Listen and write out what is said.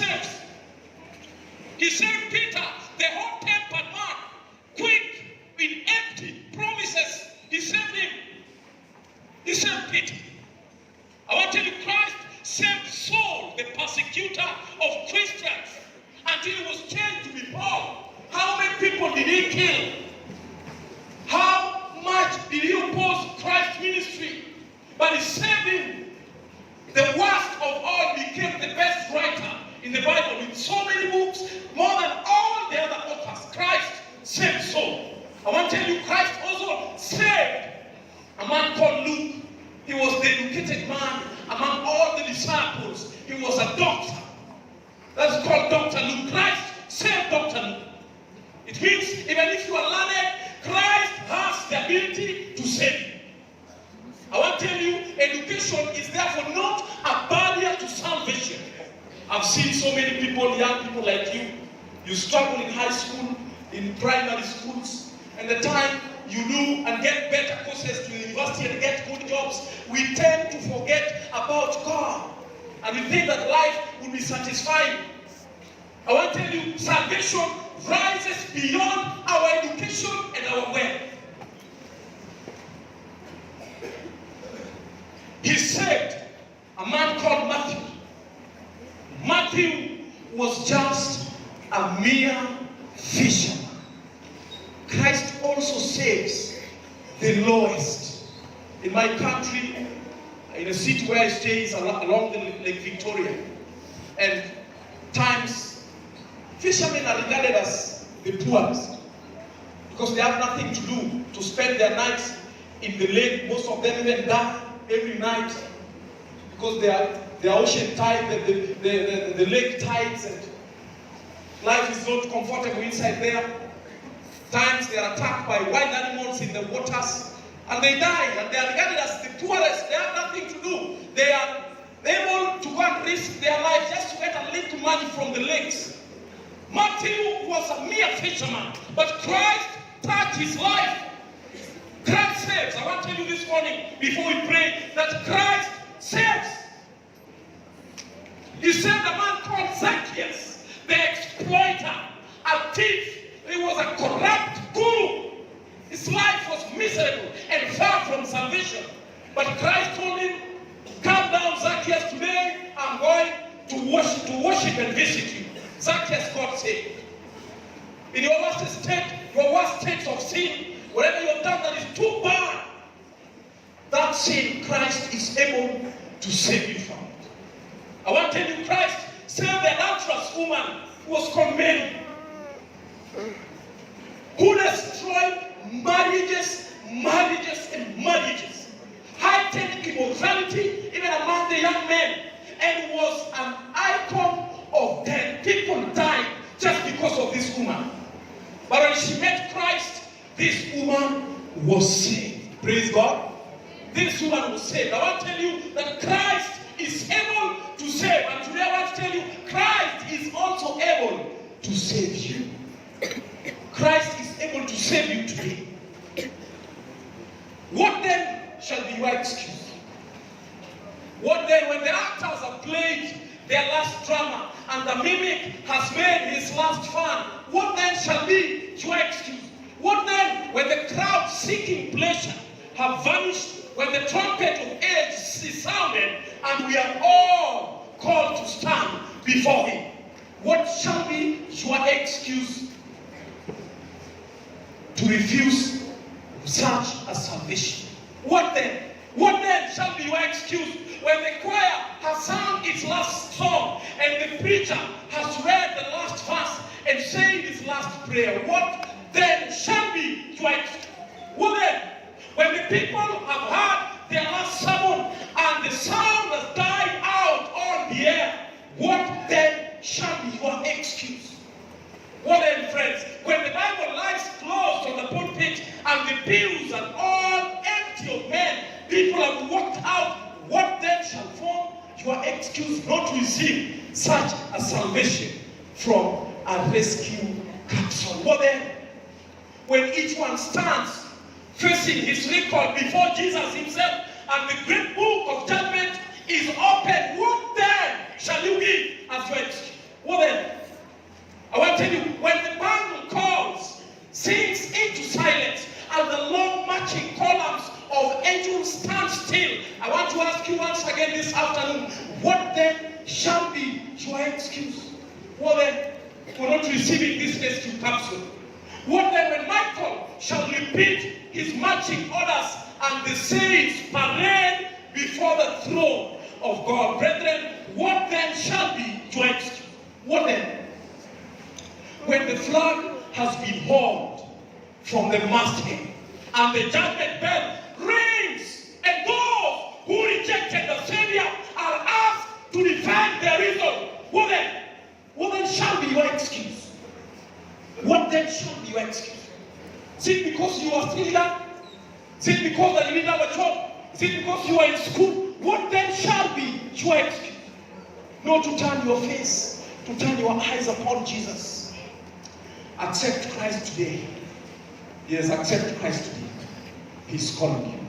saves. He saved Peter, the hot-tempered man, quick in empty promises. He saved him. He saved Peter. I want to tell you, Christ saved Saul, the persecutor of Christians, until he was changed to be Paul. How many people did he kill? How much did he oppose Christ's ministry? But he saved him. The worst of all became the best writer in the Bible with so many books, more than all the other authors. Christ saved Saul. I want to tell you, Christ also saved a man called Luke. He was the educated man among all the disciples. He was a doctor. That's called Dr. Luke. Christ saved Dr. Luke. It means even if you are learned, Christ has the ability to save you. I want to tell you, education is therefore not a barrier to salvation. I've seen so many people, young people like you, you struggle in high school, in primary schools, and the time you do and get better courses to university and get good jobs, we tend to forget about God. And we think that life will be satisfying. I want to tell you, salvation rises beyond our education and our wealth. He saved a man called Matthew. Matthew was just a mere fisherman. Christ also saves the lowest. In my country, in a city where I stay, is along the Lake Victoria. And times, fishermen are regarded as the poorest because they have nothing to do to spend their nights in the lake. Most of them even die every night because they are ocean tide, the lake tides, and life is not comfortable inside there. Times they are attacked by wild animals in the waters and they die, and they are regarded as the poorest. They have nothing to do. They are able to go and risk their life just to get a little money from the lakes. Matthew was a mere fisherman, but Christ touched his life. Christ saves. I want to tell you this morning, before we pray, that Christ saves. He saved a man called Zacchaeus, the exploiter, a thief. He was a corrupt guru. His life was miserable and far from salvation. But Christ told him, "Come down, Zacchaeus, today I'm going to worship and visit you." Zacchaeus got saved. In your worst states of sin, whatever you have done that is too bad, that sin, Christ is able to save you from it. I want to tell you, Christ saved the adulterous woman who was called Mary, who destroyed marriages, heightened immorality even among the young men, and was an icon of death. People died just because of this woman. But when she met Christ, this woman was saved. Praise God. This woman was saved. I want to tell you that Christ is able to save. And today I want to tell you, Christ is also able to save you. Christ is able to save you today. What then shall be your excuse? What then, when the actors have played their last drama and the mimic has made his last fun, what then shall be your excuse? What then, when the crowd seeking pleasure have vanished, when the trumpet of age is sounded, and we are all called to stand before him? What shall be your excuse to refuse such a salvation? What then? What then shall be your excuse when the choir has sung its last song and the preacher has read the last verse and said his last prayer? What then shall be your excuse? What then? When the people have heard their last sermon and the sound has died out on the air, what then shall be your excuse? What then, friends? When the Bible lies closed on the pulpit and the pews are all empty of men, people have walked out, what then shall form your excuse not to receive such a salvation from a rescue capsule? What then? When each one stands facing his record before Jesus himself and the great book of judgment is open, what then shall you give as your excuse? what then shall be your excuse? What then for not receiving this rescue capsule? What then when Michael shall repeat his marching orders and the saints parade before the throne of God? Brethren, what then shall be your excuse? What then? When the flag has been hauled from the masthead and the judgment bell rings, and those who rejected the Savior are asked to defend their reason, what then? What then shall be your excuse? What then shall be your excuse? Is it because you are still young? Is it because that you didn't have a job? Is it because you are in school? What then shall be your excuse? Not to turn your face, to turn your eyes upon Jesus. Accept Christ today. Yes, accept Christ today. He's calling you.